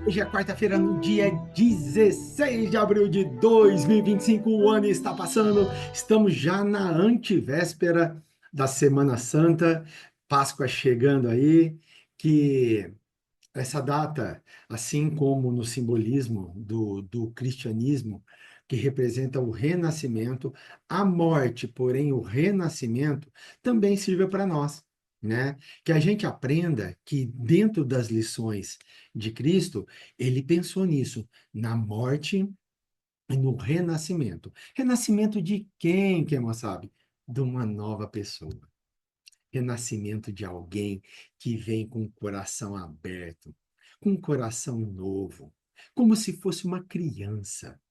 Hoje é quarta-feira, no dia 16 de abril de 2025. O ano está passando, estamos já na antivéspera da Semana Santa, Páscoa chegando aí, que essa data, assim como no simbolismo do cristianismo, que representa o renascimento, a morte, porém o renascimento, também sirva para nós, né? Que a gente aprenda que dentro das lições de Cristo, ele pensou nisso, na morte e no renascimento. Renascimento de quem não sabe? De uma nova pessoa. Renascimento de alguém que vem com o coração aberto, com um coração novo, como se fosse uma criança,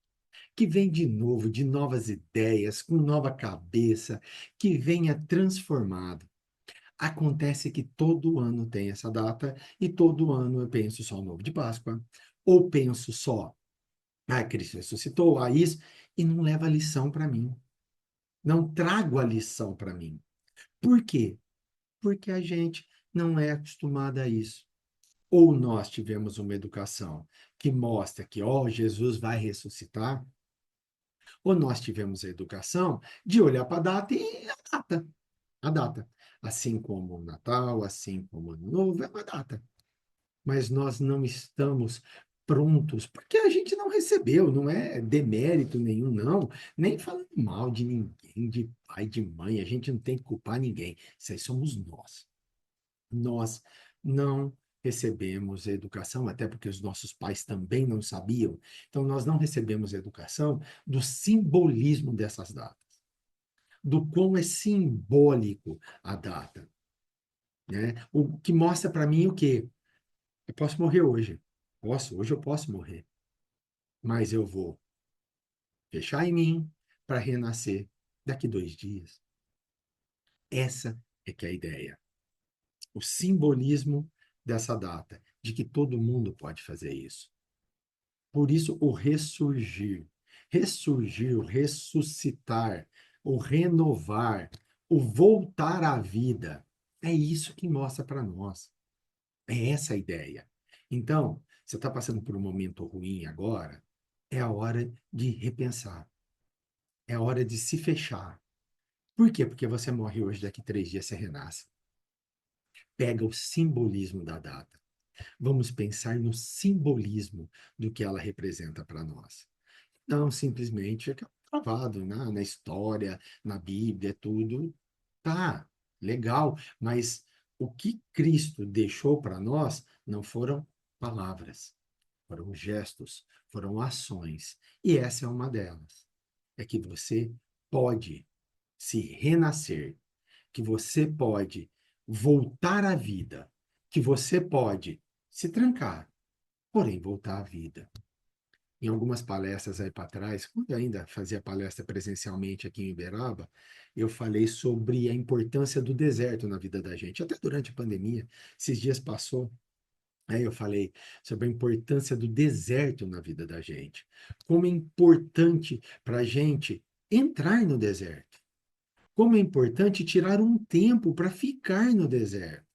que vem de novo, de novas ideias, com nova cabeça, que venha transformado. Acontece que todo ano tem essa data e todo ano eu penso só no ovo de Páscoa, ou penso só, Cristo ressuscitou, isso, e não leva a lição para mim. Não trago a lição para mim. Por quê? Porque a gente não é acostumado a isso. Ou nós tivemos uma educação que mostra que, ó, Jesus vai ressuscitar, ou nós tivemos a educação de olhar para a data e a data, a data. Assim como o Natal, assim como o Ano Novo, é uma data. Mas nós não estamos prontos, porque a gente não recebeu, não é demérito nenhum, não, nem falando mal de ninguém, de pai, de mãe, a gente não tem que culpar ninguém, isso aí somos nós. Nós não recebemos educação, até porque os nossos pais também não sabiam, então nós não recebemos educação do simbolismo dessas datas, do quão é simbólico a data, né? O que mostra para mim o quê? Eu posso morrer hoje. Hoje eu posso morrer, mas eu vou fechar em mim para renascer daqui 2 dias. Essa é que é a ideia. O simbolismo dessa data, de que todo mundo pode fazer isso. Por isso, o ressurgir. Ressurgir, o ressuscitar, o renovar, o voltar à vida. É isso que mostra para nós. É essa a ideia. Então, você está passando por um momento ruim agora, é a hora de repensar. É a hora de se fechar. Por quê? Porque você morre hoje, daqui 3 dias você renasce. Pega o simbolismo da data. Vamos pensar no simbolismo do que ela representa para nós. Não simplesmente fica travado, né? Na história, na Bíblia, tudo. Tá, legal, mas o que Cristo deixou para nós não foram palavras, foram gestos, foram ações. E essa é uma delas. É que você pode se renascer, que você pode voltar à vida, que você pode se trancar, porém voltar à vida. Em algumas palestras aí para trás, quando eu ainda fazia palestra presencialmente aqui em Uberaba, eu falei sobre a importância do deserto na vida da gente. Até durante a pandemia, esses dias passou, aí eu falei sobre a importância do deserto na vida da gente. Como é importante para a gente entrar no deserto. Como é importante tirar um tempo para ficar no deserto,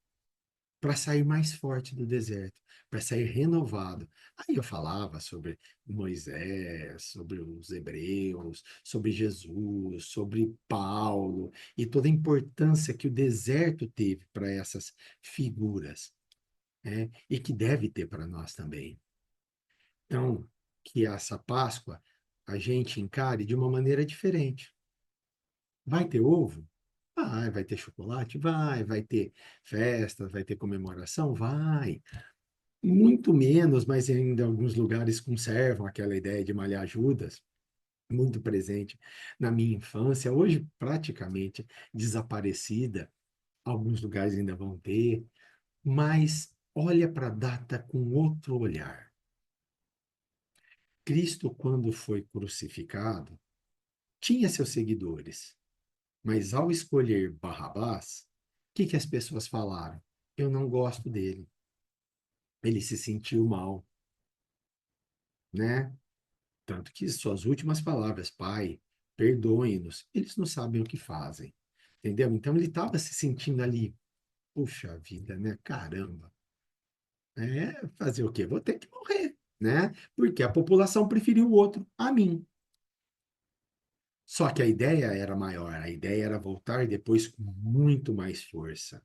para sair mais forte do deserto, para sair renovado. Aí eu falava sobre Moisés, sobre os hebreus, sobre Jesus, sobre Paulo e toda a importância que o deserto teve para essas figuras, né? E que deve ter para nós também. Então, que essa Páscoa a gente encare de uma maneira diferente. Vai ter ovo? Vai ter chocolate? Vai ter festa, vai ter comemoração? Vai. Muito menos, mas ainda alguns lugares conservam aquela ideia de malhar Judas, muito presente na minha infância, hoje praticamente desaparecida. Alguns lugares ainda vão ter, mas olha para a data com outro olhar. Cristo, quando foi crucificado, tinha seus seguidores, mas ao escolher Barrabás, o que as pessoas falaram? Eu não gosto dele. Ele se sentiu mal, né? Tanto que suas últimas palavras, Pai, perdoe-nos, eles não sabem o que fazem. Entendeu? Então ele estava se sentindo ali, puxa vida, né? Caramba. Fazer o quê? Vou ter que morrer, né? Porque a população preferiu o outro a mim. Só que a ideia era maior, a ideia era voltar depois com muito mais força,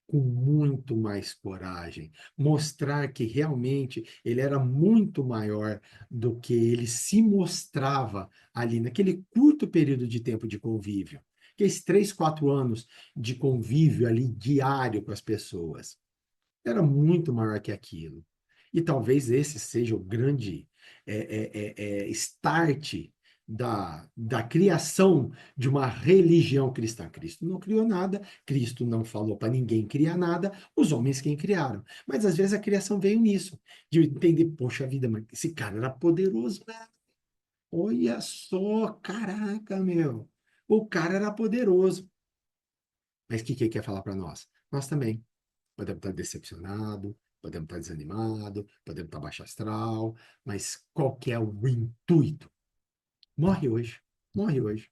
com muito mais coragem, mostrar que realmente ele era muito maior do que ele se mostrava ali naquele curto período de tempo de convívio, aqueles 3, 4 anos de convívio ali diário com as pessoas. Era muito maior que aquilo. E talvez esse seja o grande start da criação de uma religião cristã. Cristo não criou nada, Cristo não falou para ninguém criar nada, os homens quem criaram. Mas às vezes a criação veio nisso, de entender, poxa vida, mas esse cara era poderoso, né? Olha só, caraca, meu. O cara era poderoso. Mas o que ele quer falar para nós? Nós também. Podemos estar decepcionados, podemos estar desanimados, podemos estar baixo astral, mas qual que é o intuito? Morre hoje, morre hoje.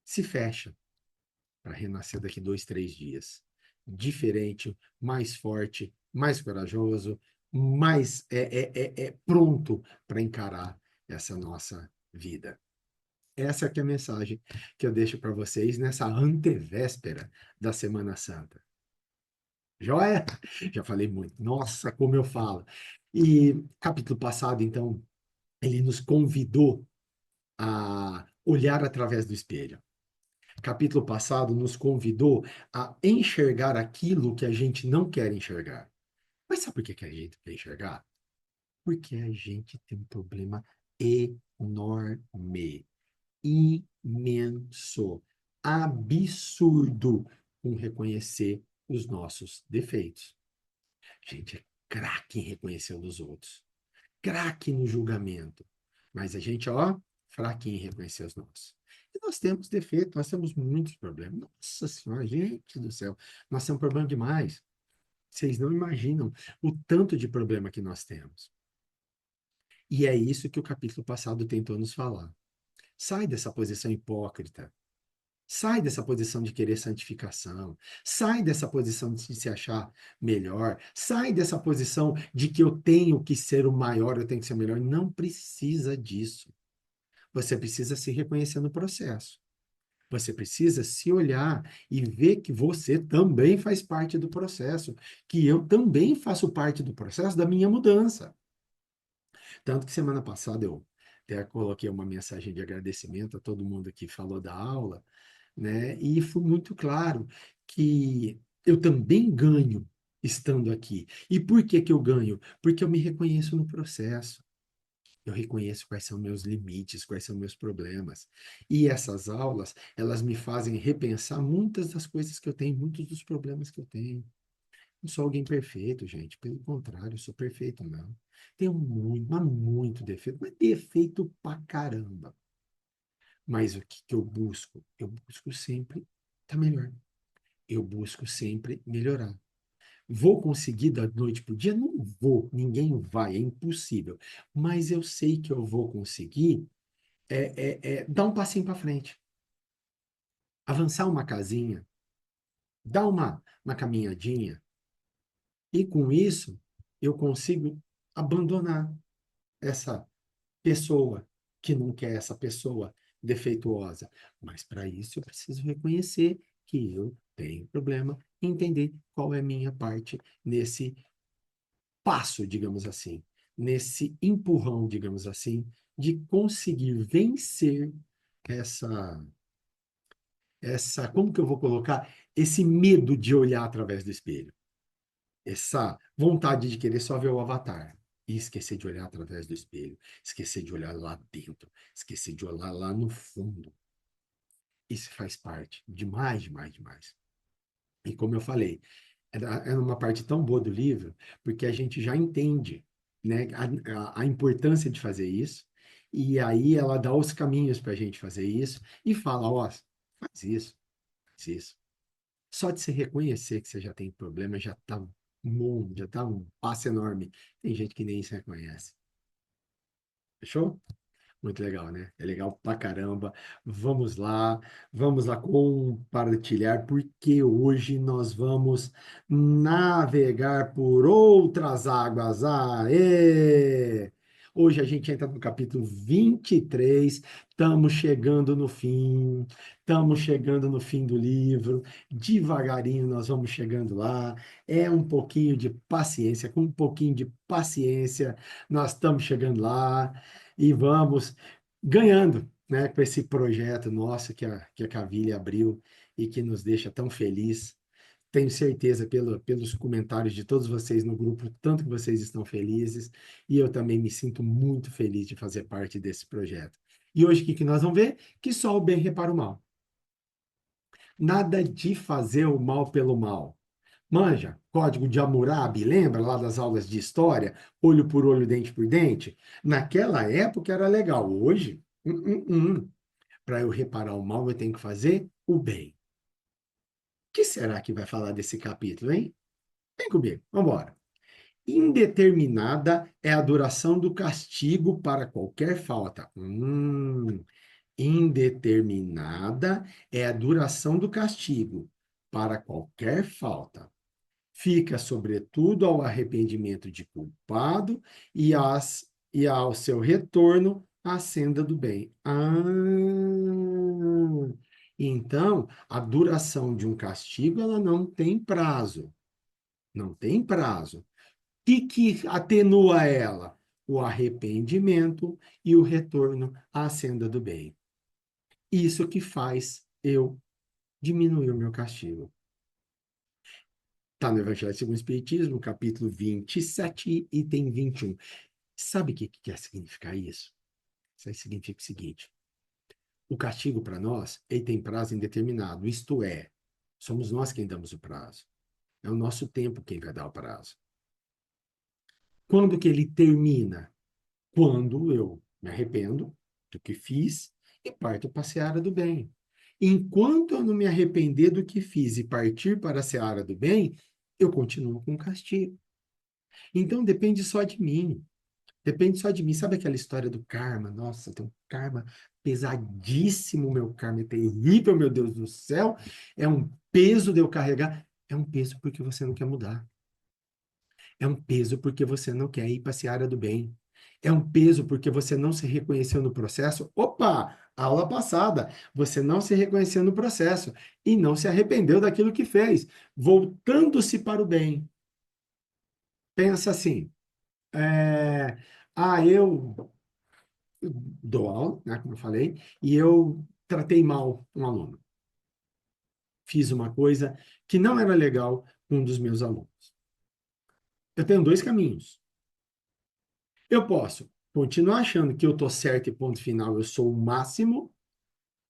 Se fecha para renascer daqui 2, 3 dias. Diferente, mais forte, mais corajoso, mais pronto para encarar essa nossa vida. Essa que é a mensagem que eu deixo para vocês nessa antevéspera da Semana Santa. Joia? Já falei muito. Nossa, como eu falo. E capítulo passado, então, ele nos convidou a olhar através do espelho. Capítulo passado nos convidou a enxergar aquilo que a gente não quer enxergar. Mas sabe por que que a gente quer enxergar? Porque a gente tem um problema enorme, imenso, absurdo com reconhecer os nossos defeitos. A gente é craque em reconhecer o dos outros, craque no julgamento, mas a gente, ó, fraquinho em reconhecer os nossos. E nós temos defeito, nós temos muitos problemas. Nossa Senhora, gente do céu, nós temos problema demais. Vocês não imaginam o tanto de problema que nós temos. E é isso que o capítulo passado tentou nos falar. Sai dessa posição hipócrita. Sai dessa posição de querer santificação. Sai dessa posição de se achar melhor. Sai dessa posição de que eu tenho que ser o maior, eu tenho que ser o melhor. Não precisa disso. Você precisa se reconhecer no processo. Você precisa se olhar e ver que você também faz parte do processo, que eu também faço parte do processo da minha mudança. Tanto que semana passada eu até coloquei uma mensagem de agradecimento a todo mundo que falou da aula, né? E fui muito claro que eu também ganho estando aqui. E por que que eu ganho? Porque eu me reconheço no processo. Eu reconheço quais são meus limites, quais são meus problemas. E essas aulas, elas me fazem repensar muitas das coisas que eu tenho, muitos dos problemas que eu tenho. Não sou alguém perfeito, gente. Pelo contrário, eu sou perfeito, não. Tenho muito, mas muito defeito, mas defeito pra caramba. Mas o que que eu busco? Eu busco sempre estar melhor. Eu busco sempre melhorar. Vou conseguir da noite para o dia? Não vou, ninguém vai, é impossível. Mas eu sei que eu vou conseguir dar um passinho para frente, avançar uma casinha, dar uma caminhadinha, e com isso eu consigo abandonar essa pessoa que não quer essa pessoa defeituosa. Mas para isso eu preciso reconhecer que eu tenho problema e entender qual é a minha parte nesse passo, digamos assim, nesse empurrão, digamos assim, de conseguir vencer essa como que eu vou colocar esse medo de olhar através do espelho, essa vontade de querer só ver o avatar e esquecer de olhar através do espelho, esquecer de olhar lá dentro, esquecer de olhar lá no fundo. Isso faz parte demais, demais, demais. E como eu falei, é uma parte tão boa do livro, porque a gente já entende, né, a importância de fazer isso, e aí ela dá os caminhos para a gente fazer isso, e fala, ó, faz isso, faz isso. Só de se reconhecer que você já tem problema, já tá um passo enorme. Tem gente que nem se reconhece. Fechou? Muito legal, né? É legal pra caramba. Vamos lá compartilhar, porque hoje nós vamos navegar por outras águas. Aê! Hoje a gente entra no capítulo 23. Estamos chegando no fim do livro. Devagarinho nós vamos chegando lá. É um pouquinho de paciência, com um pouquinho de paciência, nós estamos chegando lá e vamos ganhando, né, com esse projeto nosso que a Cavilha abriu e que nos deixa tão feliz. Tenho certeza pelos comentários de todos vocês no grupo, tanto que vocês estão felizes, e eu também me sinto muito feliz de fazer parte desse projeto. E hoje o que nós vamos ver? Que só o bem repara o mal. Nada de fazer o mal pelo mal. Manja, Código de Hammurabi, lembra lá das aulas de história? Olho por olho, dente por dente? Naquela época era legal. Hoje, para eu reparar o mal, eu tenho que fazer o bem. O que será que vai falar desse capítulo, hein? Vem comigo, vamos embora. Indeterminada é a duração do castigo para qualquer falta. Indeterminada é a duração do castigo para qualquer falta. Fica, sobretudo, ao arrependimento de culpado e ao seu retorno à senda do bem. Então, a duração de um castigo, ela não tem prazo. Não tem prazo. O que atenua ela? O arrependimento e o retorno à senda do bem. Isso que faz eu diminuir o meu castigo. Está no Evangelho segundo o Espiritismo, capítulo 27, item 21. Sabe o que quer significar isso? Isso aí significa o seguinte: o castigo para nós, ele tem prazo indeterminado, isto é, somos nós quem damos o prazo. É o nosso tempo quem vai dar o prazo. Quando que ele termina? Quando eu me arrependo do que fiz e parto para a seara do bem. Enquanto eu não me arrepender do que fiz e partir para a seara do bem, eu continuo com o castigo. Então depende só de mim. Depende só de mim. Sabe aquela história do karma? Nossa, tem um karma pesadíssimo, meu karma é terrível, meu Deus do céu. É um peso de eu carregar. É um peso porque você não quer mudar. É um peso porque você não quer ir para a seara do bem. É um peso porque você não se reconheceu no processo. Opa! Aula passada. Você não se reconheceu no processo e não se arrependeu daquilo que fez, voltando-se para o bem. Pensa assim. É, eu dou aula, né, como eu falei, e eu tratei mal um aluno. Fiz uma coisa que não era legal com um dos meus alunos. Eu tenho dois caminhos. Eu posso continuar achando que eu estou certo e ponto final, eu sou o máximo,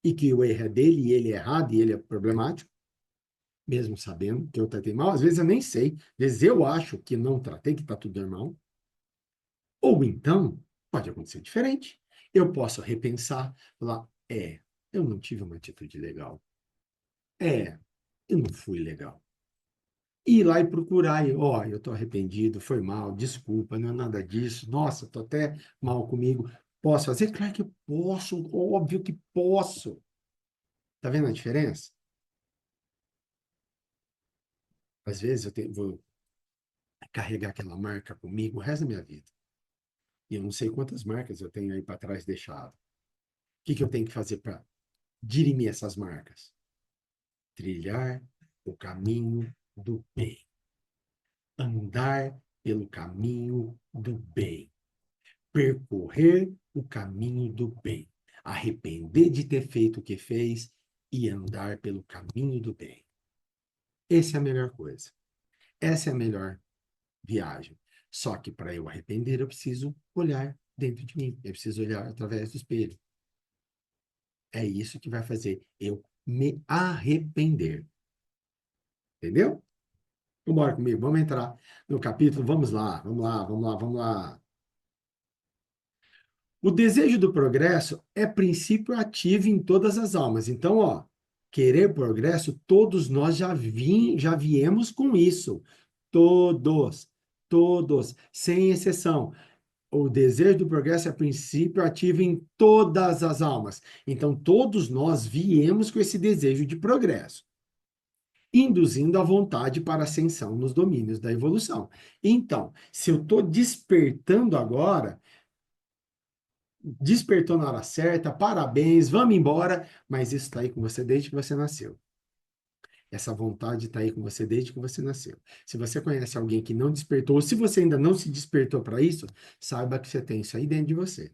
e que o erro é dele, e ele é errado, e ele é problemático, mesmo sabendo que eu tratei mal. Às vezes eu nem sei, às vezes eu acho que não tratei, que está tudo normal. Ou então, pode acontecer diferente. Eu posso repensar, falar, eu não tive uma atitude legal. Eu não fui legal. E ir lá e procurar, eu estou arrependido, foi mal, desculpa, não é nada disso. Nossa, estou até mal comigo. Posso fazer? Claro que eu posso, óbvio que posso. Tá vendo a diferença? Às vezes vou carregar aquela marca comigo o resto da minha vida. E eu não sei quantas marcas eu tenho aí para trás deixado. O que eu tenho que fazer para dirimir essas marcas? Trilhar o caminho do bem. Andar pelo caminho do bem. Percorrer o caminho do bem. Arrepender de ter feito o que fez e andar pelo caminho do bem. Essa é a melhor coisa. Essa é a melhor viagem. Só que para eu arrepender, eu preciso olhar dentro de mim. Eu preciso olhar através do espelho. É isso que vai fazer eu me arrepender. Entendeu? Vambora comigo, vamos entrar no capítulo. Vamos lá, vamos lá, vamos lá, vamos lá. O desejo do progresso é princípio ativo em todas as almas. Então, querer progresso, todos nós já viemos com isso. Todos, sem exceção. O desejo do progresso é princípio ativo em todas as almas. Então, todos nós viemos com esse desejo de progresso, induzindo a vontade para ascensão nos domínios da evolução. Então, se eu estou despertando agora, despertou na hora certa, parabéns, vamos embora, mas isso está aí com você desde que você nasceu. Essa vontade está aí com você desde que você nasceu. Se você conhece alguém que não despertou, ou se você ainda não se despertou para isso, saiba que você tem isso aí dentro de você.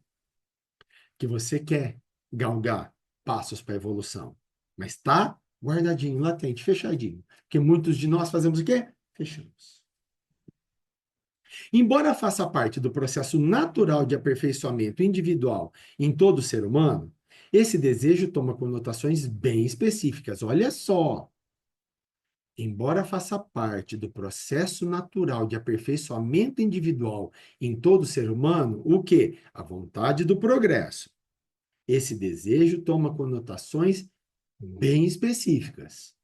Que você quer galgar passos para a evolução. Mas está guardadinho, latente, fechadinho. Porque muitos de nós fazemos o quê? Fechamos. Embora faça parte do processo natural de aperfeiçoamento individual em todo ser humano, esse desejo toma conotações bem específicas. Olha só. Embora faça parte do processo natural de aperfeiçoamento individual em todo ser humano, o quê? A vontade do progresso. Esse desejo toma conotações bem específicas,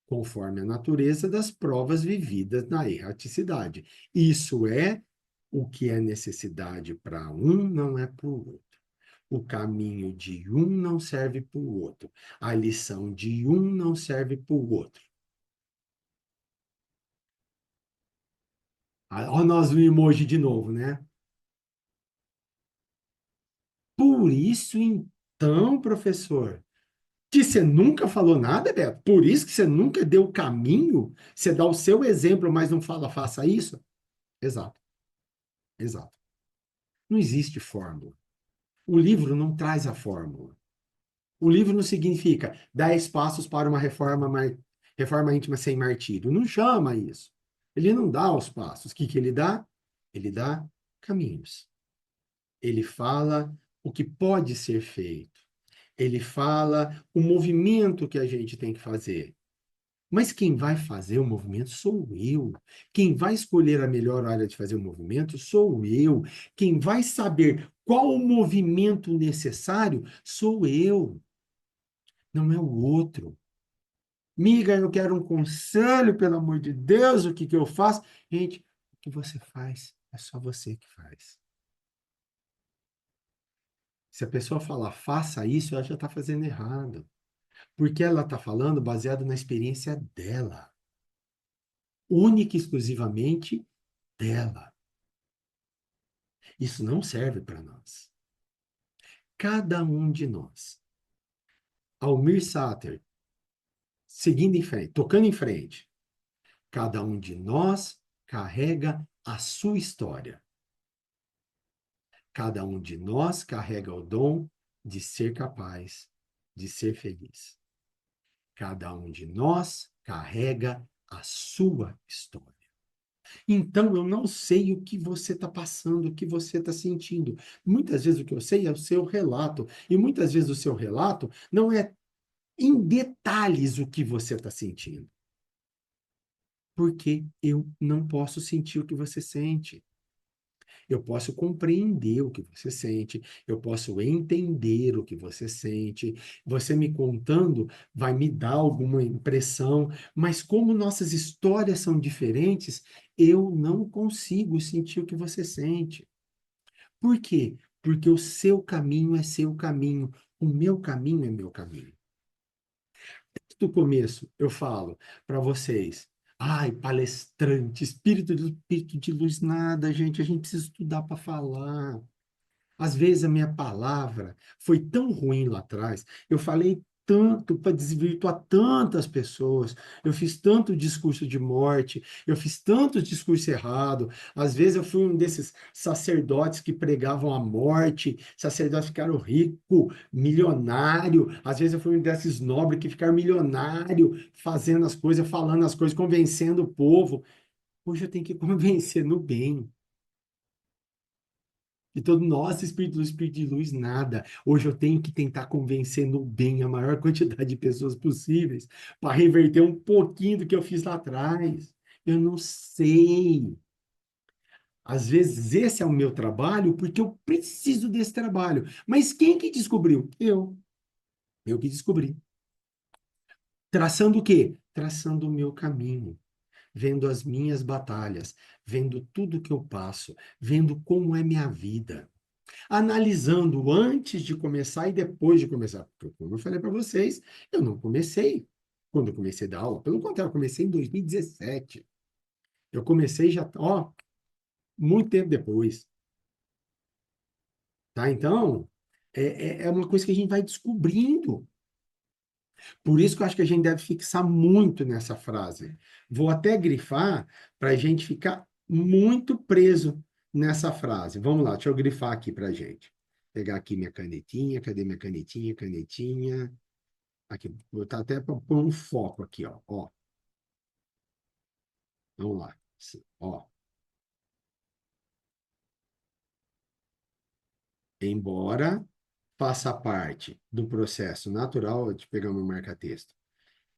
conforme a natureza das provas vividas na erraticidade. Isso é o que é necessidade para um, não é para o outro. O caminho de um não serve para o outro. A lição de um não serve para o outro. Olha nós no emoji de novo, né? Por isso, então, professor, que você nunca falou nada, Beto? Por isso que você nunca deu o caminho? Você dá o seu exemplo, mas não fala, faça isso? Exato, exato. Não existe fórmula. O livro não traz a fórmula. O livro não significa 10 passos para uma reforma íntima sem martírio. Não chama isso. Ele não dá os passos. O que ele dá? Ele dá caminhos. Ele fala o que pode ser feito. Ele fala o movimento que a gente tem que fazer. Mas quem vai fazer o movimento sou eu. Quem vai escolher a melhor hora de fazer o movimento sou eu. Quem vai saber qual o movimento necessário sou eu. Não é o outro. Miga, eu quero um conselho, pelo amor de Deus, o que que eu faço? Gente, o que você faz é só você que faz. Se a pessoa falar, faça isso, ela já está fazendo errado. Porque ela está falando baseado na experiência dela. Única e exclusivamente dela. Isso não serve para nós. Cada um de nós. Almir Sater, seguindo em frente, tocando em frente. Cada um de nós carrega a sua história. Cada um de nós carrega o dom de ser capaz de ser feliz. Cada um de nós carrega a sua história. Então, eu não sei o que você está passando, o que você está sentindo. Muitas vezes o que eu sei é o seu relato. E muitas vezes o seu relato não é em detalhes o que você está sentindo. Porque eu não posso sentir o que você sente. Eu posso compreender o que você sente, eu posso entender o que você sente. Você me contando vai me dar alguma impressão, mas como nossas histórias são diferentes, eu não consigo sentir o que você sente. Por quê? Porque o seu caminho é seu caminho, o meu caminho é meu caminho. Do começo, eu falo para vocês, ai, palestrante, espírito de luz, nada, gente, a gente precisa estudar para falar. Às vezes a minha palavra foi tão ruim lá atrás, eu falei tanto para desvirtuar tantas pessoas, eu fiz tanto discurso de morte, eu fiz tanto discurso errado. Às vezes eu fui um desses sacerdotes que pregavam a morte, sacerdotes ficaram rico, milionário. Às vezes eu fui um desses nobres que ficaram milionário, fazendo as coisas, falando as coisas, convencendo o povo. Hoje eu tenho que convencer no bem. E todo nosso espírito de luz, nada. Hoje eu tenho que tentar convencer no bem a maior quantidade de pessoas possíveis para reverter um pouquinho do que eu fiz lá atrás. Eu não sei. Às vezes esse é o meu trabalho porque eu preciso desse trabalho. Mas quem que descobriu? Eu. Eu que descobri. Traçando o quê? Traçando o meu caminho. vendo as minhas batalhas, vendo tudo que eu passo, vendo como é minha vida, analisando antes de começar e depois de começar. Porque, como eu falei para vocês, eu não comecei quando eu comecei a dar aula. Pelo contrário, eu comecei em 2017. Eu comecei já, ó, muito tempo depois. Tá? Então, é uma coisa que a gente vai descobrindo. Por isso que eu acho que a gente deve fixar muito nessa frase. Vou até grifar para a gente ficar muito preso nessa frase. Vamos lá, deixa eu grifar aqui para a gente. Pegar aqui minha canetinha, cadê minha canetinha? Canetinha. Aqui, vou botar até para pôr um foco aqui, ó. Ó, vamos lá. Ó, embora faça parte do processo natural, de pegar meu marca-texto.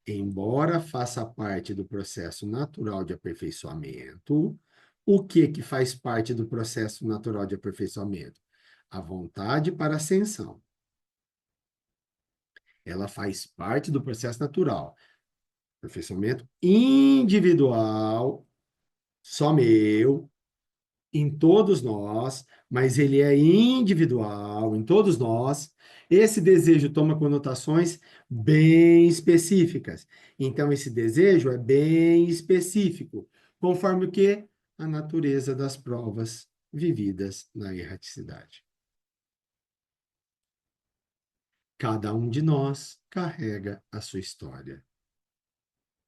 Embora faça parte do processo natural de aperfeiçoamento, o que que faz parte do processo natural de aperfeiçoamento? A vontade para ascensão. Ela faz parte do processo natural. Aperfeiçoamento individual, só meu, em todos nós, mas ele é individual em todos nós. Esse desejo toma conotações bem específicas. Então, esse desejo é bem específico, conforme o que? A natureza das provas vividas na erraticidade. Cada um de nós carrega a sua história.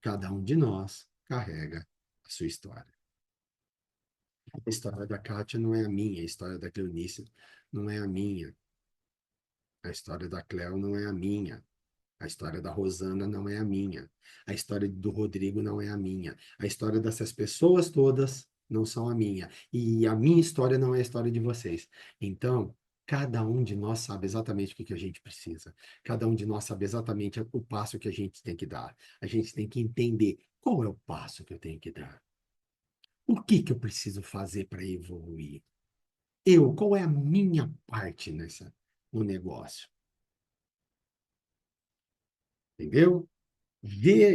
Cada um de nós carrega a sua história. A história da Kátia não é a minha, a história da Cleonice não é a minha, a história da Cleo não é a minha, a história da Rosana não é a minha, a história do Rodrigo não é a minha, a história dessas pessoas todas não são a minha, e a minha história não é a história de vocês. Então, cada um de nós sabe exatamente o que a gente precisa, cada um de nós sabe exatamente o passo que a gente tem que dar. A gente tem que entender qual é o passo que eu tenho que dar. O que eu preciso fazer para evoluir? Qual é a minha parte no negócio? Entendeu?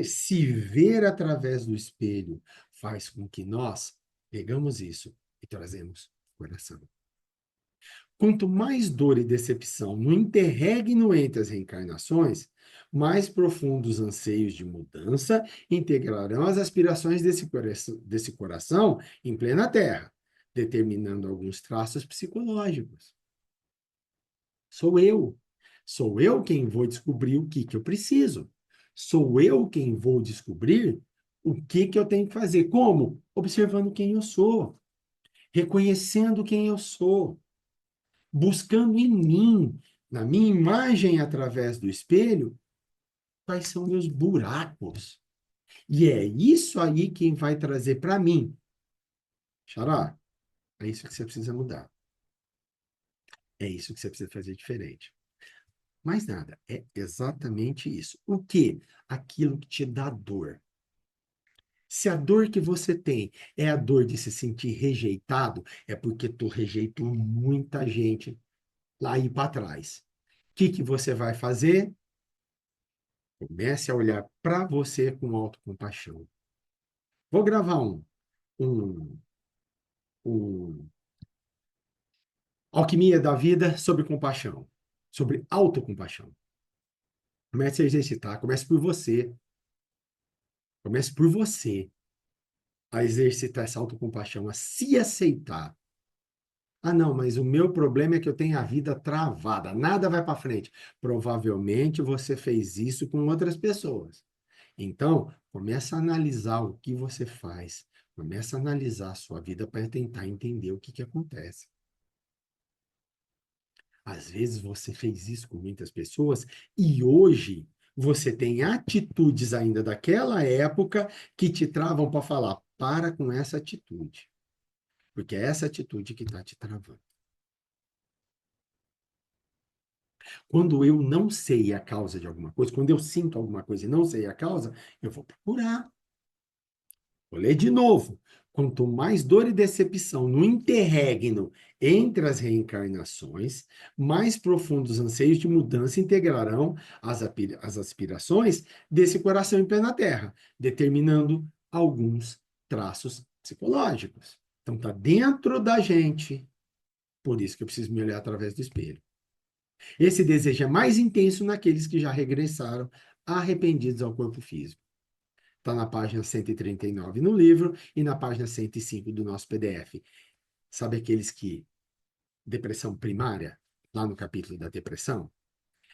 Se ver através do espelho faz com que nós pegamos isso e trazemos o coração. Quanto mais dor e decepção no interregno entre as reencarnações, mais profundos anseios de mudança integrarão as aspirações desse coração em plena terra, determinando alguns traços psicológicos. Sou eu. Sou eu quem vou descobrir o que eu preciso. Sou eu quem vou descobrir o que eu tenho que fazer. Como? Observando quem eu sou, reconhecendo quem eu sou, buscando em mim, na minha imagem através do espelho, quais são meus buracos. E é isso aí quem vai trazer para mim. Xará, é isso que você precisa mudar. É isso que você precisa fazer diferente. Mais nada, é exatamente isso. O que? Aquilo que te dá dor. Se a dor que você tem é a dor de se sentir rejeitado, é porque tu rejeitou muita gente lá aí para trás. O que você vai fazer? Comece a olhar para você com autocompaixão. Vou gravar um, um Alquimia da Vida sobre compaixão, sobre autocompaixão. Comece a exercitar, comece por você. Comece por você a exercitar essa autocompaixão, a se aceitar. Ah, não, mas o meu problema é que eu tenho a vida travada, nada vai para frente. Provavelmente você fez isso com outras pessoas. Então, começa a analisar o que você faz. Começa a analisar a sua vida para tentar entender o que acontece. Às vezes você fez isso com muitas pessoas e hoje você tem atitudes ainda daquela época que te travam para falar, para com essa atitude. Porque é essa atitude que está te travando. Quando eu não sei a causa de alguma coisa, quando eu sinto alguma coisa e não sei a causa, eu vou procurar. Vou ler de novo. Quanto mais dor e decepção no interregno entre as reencarnações, mais profundos anseios de mudança integrarão as aspirações desse coração em pé na terra, determinando alguns traços psicológicos. Então, está dentro da gente. Por isso que eu preciso me olhar através do espelho. Esse desejo é mais intenso naqueles que já regressaram arrependidos ao corpo físico. Está na página 139 no livro e na página 105 do nosso PDF. Sabe aqueles que depressão primária, lá no capítulo da depressão?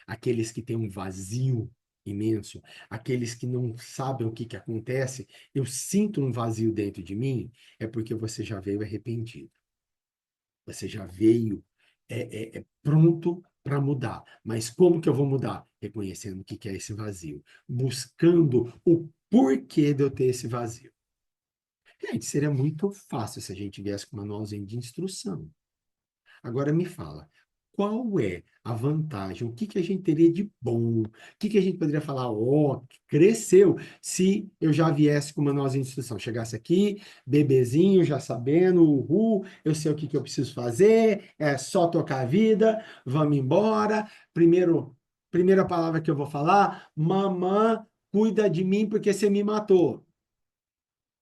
Aqueles que têm um vazio imenso, aqueles que não sabem o que acontece, eu sinto um vazio dentro de mim, é porque você já veio arrependido. Você já veio pronto para mudar. Mas como que eu vou mudar? Reconhecendo o que é esse vazio. Buscando o porquê de eu ter esse vazio. Gente, seria muito fácil se a gente viesse com um manualzinho de instrução. Agora me fala, qual é a vantagem? O que a gente teria de bom? O que a gente poderia falar? Ó, cresceu, se eu já viesse com uma nova instrução. Chegasse aqui, bebezinho, já sabendo, uhul, eu sei o que eu preciso fazer, é só tocar a vida, vamos embora. Primeira palavra que eu vou falar, mamã, cuida de mim porque você me matou.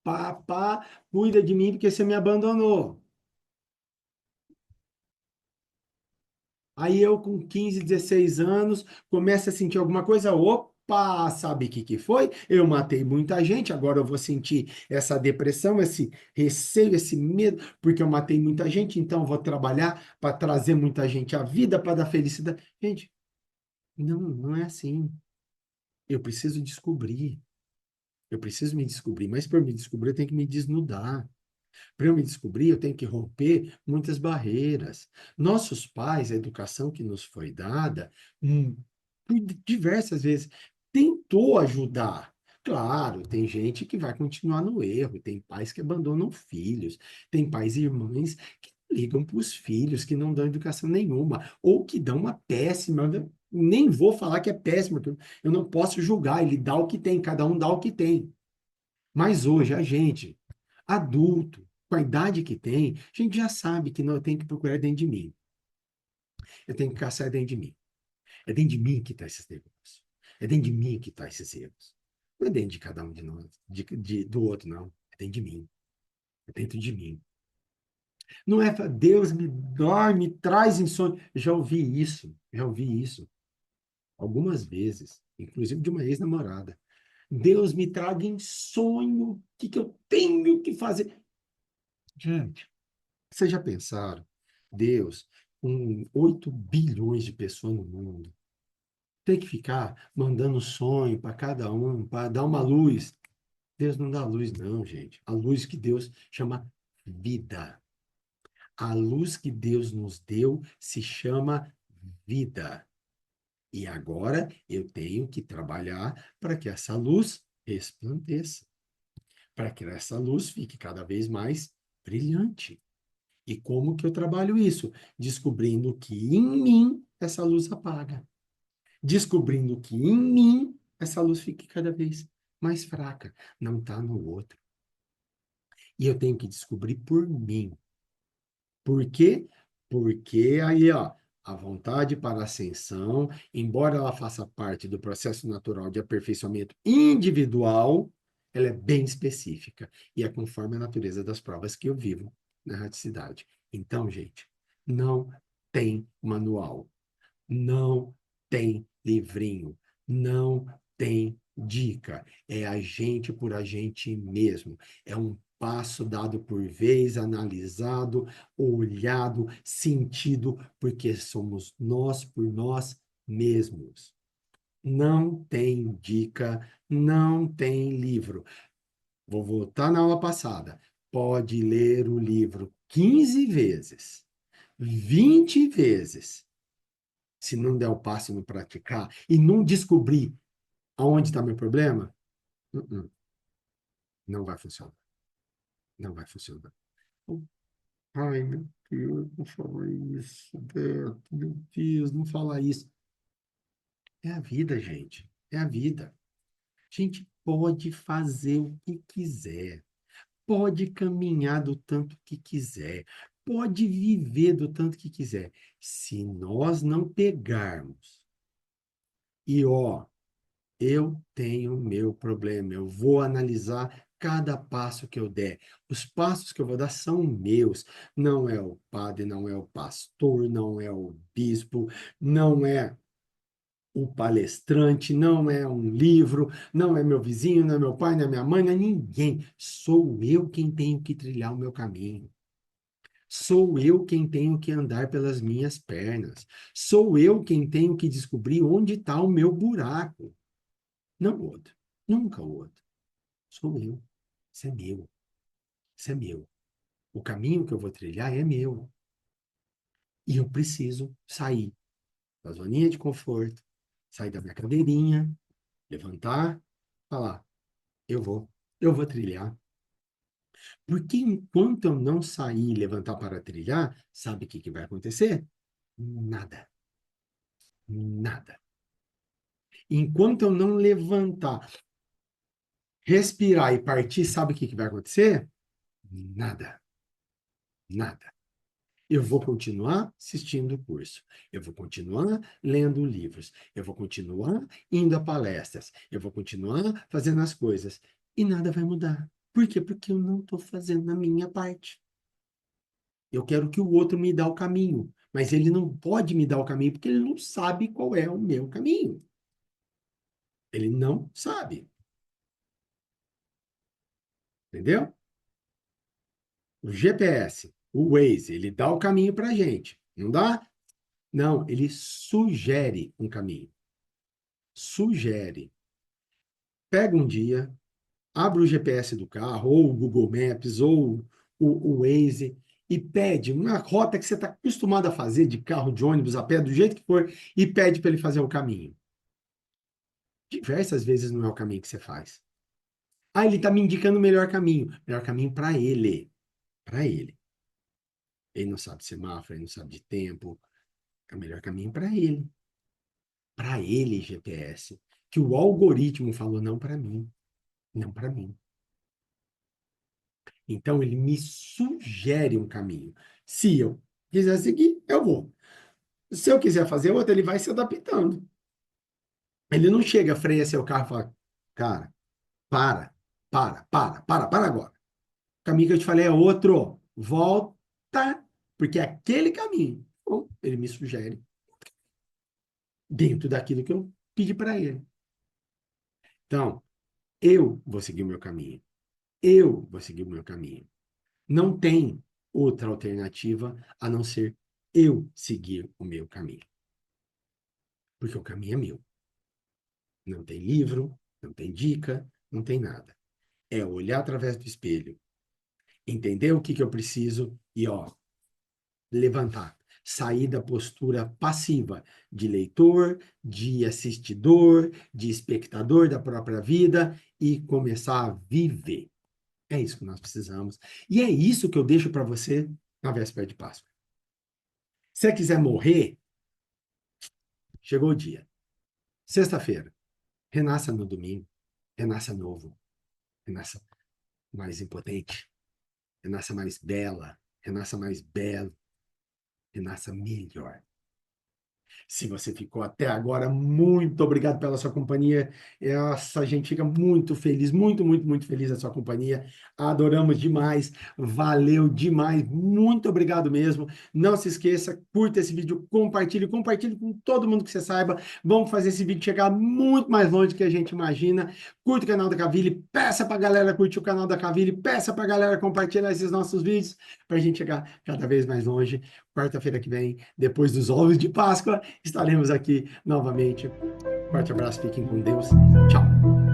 Papá, cuida de mim porque você me abandonou. Aí eu, com 15, 16 anos, começo a sentir alguma coisa. Opa, sabe o que foi? Eu matei muita gente, agora eu vou sentir essa depressão, esse receio, esse medo, porque eu matei muita gente, então eu vou trabalhar para trazer muita gente à vida, para dar felicidade. Gente, não é assim. Eu preciso descobrir. Eu preciso me descobrir, mas para me descobrir, eu tenho que me desnudar. Para eu me descobrir, eu tenho que romper muitas barreiras. Nossos pais, a educação que nos foi dada, por diversas vezes, tentou ajudar. Claro, tem gente que vai continuar no erro, tem pais que abandonam filhos, tem pais e mães que ligam para os filhos, que não dão educação nenhuma, ou que dão uma péssima. Nem vou falar que é péssima, porque eu não posso julgar, ele dá o que tem, cada um dá o que tem. Mas hoje, a gente, adulto, com a idade que tem, a gente já sabe que não tem que procurar dentro de mim. Eu tenho que caçar dentro de mim. É dentro de mim que está esses negócios. É dentro de mim que está esses erros. Não é dentro de cada um de nós, do outro, não. É dentro de mim. É dentro de mim. Não é Deus me dorme, traz insônia. Já ouvi isso algumas vezes, inclusive de uma ex-namorada. Deus me traga em sonho, o que eu tenho que fazer? Gente, vocês já pensaram? Deus, com 8 bilhões de pessoas no mundo, tem que ficar mandando sonho para cada um, para dar uma luz. Deus não dá luz, não, gente. A luz que Deus chama vida. A luz que Deus nos deu se chama vida. E agora eu tenho que trabalhar para que essa luz resplandeça, para que essa luz fique cada vez mais brilhante. E como que eu trabalho isso? Descobrindo que em mim essa luz apaga. Descobrindo que em mim essa luz fica cada vez mais fraca. Não está no outro. E eu tenho que descobrir por mim. Por quê? Porque aí, ó, a vontade para a ascensão, embora ela faça parte do processo natural de aperfeiçoamento individual, ela é bem específica e é conforme a natureza das provas que eu vivo na erraticidade. Então, gente, não tem manual, não tem livrinho, não tem dica. É a gente por a gente mesmo. É um passo dado por vez, analisado, olhado, sentido, porque somos nós por nós mesmos. Não tem dica, não tem livro. Vou voltar na aula passada. Pode ler o livro 15 vezes, 20 vezes. Se não der o passo e não praticar e não descobrir aonde está meu problema, não vai funcionar. Não vai funcionar. Ai, meu Deus, não fala isso, Beto. Meu Deus, não fala isso. É a vida, gente. É a vida. A gente pode fazer o que quiser. Pode caminhar do tanto que quiser. Pode viver do tanto que quiser. Se nós não pegarmos e, ó, eu tenho meu problema, eu vou analisar cada passo que eu der. Os passos que eu vou dar são meus. Não é o padre, não é o pastor, não é o bispo, não é o palestrante, não é um livro, não é meu vizinho, não é meu pai, não é minha mãe, não é ninguém. Sou eu quem tenho que trilhar o meu caminho. Sou eu quem tenho que andar pelas minhas pernas. Sou eu quem tenho que descobrir onde está o meu buraco. Não o outro. Nunca o outro. Sou eu. Isso é meu. Isso é meu. O caminho que eu vou trilhar é meu. E eu preciso sair da zoninha de conforto, sair da minha cadeirinha, levantar, falar, eu vou trilhar. Porque enquanto eu não sair e levantar para trilhar, sabe o que vai acontecer? Nada. Nada. Enquanto eu não levantar, respirar e partir, sabe o que vai acontecer? Nada. Nada. Eu vou continuar assistindo o curso, eu vou continuar lendo livros, eu vou continuar indo a palestras, eu vou continuar fazendo as coisas e nada vai mudar. Por quê? Porque eu não estou fazendo a minha parte. Eu quero que o outro me dê o caminho, mas ele não pode me dar o caminho porque ele não sabe qual é o meu caminho. Ele não sabe, entendeu? O GPS, o Waze, ele dá o caminho para a gente, não dá? Não, ele sugere um caminho. Sugere. Pega um dia, abre o GPS do carro, ou o Google Maps, ou o Waze, e pede uma rota que você está acostumado a fazer de carro, de ônibus, a pé, do jeito que for, e pede para ele fazer o caminho. Diversas vezes não é o caminho que você faz. Ah, ele está me indicando o melhor caminho para ele. Para ele. Ele não sabe semáforo, ele não sabe de tempo. É o melhor caminho para ele. Para ele, GPS. Que o algoritmo falou não para mim. Não para mim. Então, ele me sugere um caminho. Se eu quiser seguir, eu vou. Se eu quiser fazer outro, ele vai se adaptando. Ele não chega, freia seu carro e fala, cara, para agora. O caminho que eu te falei é outro. Volta, porque é aquele caminho. Bom, ele me sugere dentro daquilo que eu pedi para ele. Então, eu vou seguir o meu caminho. Eu vou seguir o meu caminho. Não tem outra alternativa a não ser eu seguir o meu caminho. Porque o caminho é meu. Não tem livro, não tem dica, não tem nada. É olhar através do espelho, entender o que eu preciso e, ó, levantar. Sair da postura passiva de leitor, de assistidor, de espectador da própria vida e começar a viver. É isso que nós precisamos. E é isso que eu deixo para você na véspera de Páscoa. Se você quiser morrer, chegou o dia. Sexta-feira, renasça no domingo, renasça novo, renasça mais impotente, renasça mais bela, renasça mais belo, renasça melhor. Se você ficou até agora, muito obrigado pela sua companhia. Essa, a gente fica muito feliz, muito feliz da sua companhia. Adoramos demais, valeu demais, muito obrigado mesmo. Não se esqueça, curta esse vídeo, compartilhe com todo mundo que você saiba. Vamos fazer esse vídeo chegar muito mais longe do que a gente imagina. Curta o canal da Cavilli, peça para a galera curtir o canal da Cavilli, peça para a galera compartilhar esses nossos vídeos para a gente chegar cada vez mais longe. Quarta-feira que vem, depois dos ovos de Páscoa, estaremos aqui novamente. Forte abraço, fiquem com Deus. Tchau.